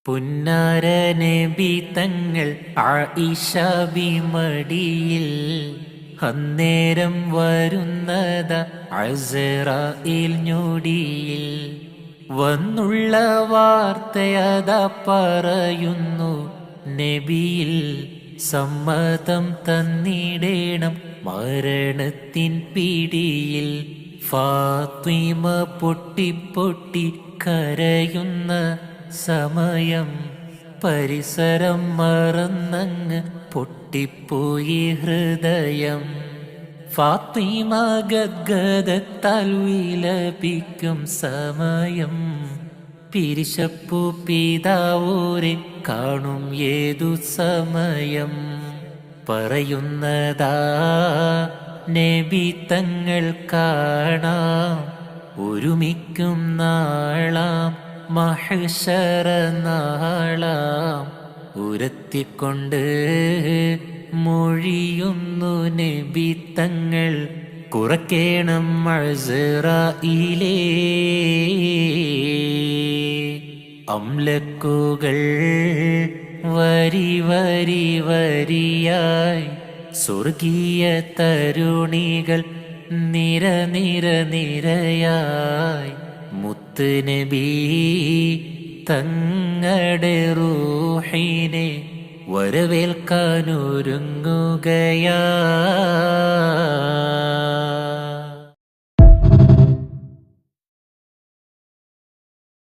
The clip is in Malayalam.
പുന്നാര നബി തങ്ങൾ ആയിഷ ബിമടിയിൽ അന്നേരം വരുന്നത അസ്റായിൽ ഞൊടിയിൽ വന്നുള്ള വാർത്തയത പറയുന്നു നബിയിൽ സമ്മതം തന്നിടേണം മരണത്തിൻ പിടിയിൽ ഫാത്തിമ പൊട്ടി കരയുന്ന സമയം പരിസരം മറന്നങ്ങ് പൊട്ടിപ്പോയി ഹൃദയം. ഫാത്തിമ ഗദ്ഗദത്താൽ വിലപിക്കും സമയം പിരിശപ്പു പിതാവൂരെ കാണും ഏതു സമയം. പറയുന്നതാ നബി തങ്ങൾ കാണാം ഒരുമിക്കും നാളാം മഹ്ശറ നാളാം. ഉരത്തിക്കൊണ്ട് മൊഴിയുന്നു നബി തങ്ങൾ കുറക്കേണം അസ്റായിലേ. അംലക്കുകൾ വരി വരി വരിയായി സ്വർഗീയ തരുണികൾ നിര നിര നിരയായി മുത്ത് നബി തങ്ങളുടെ റൂഹിനെ വരവേൽക്കാനൊരുങ്ങുകയാ.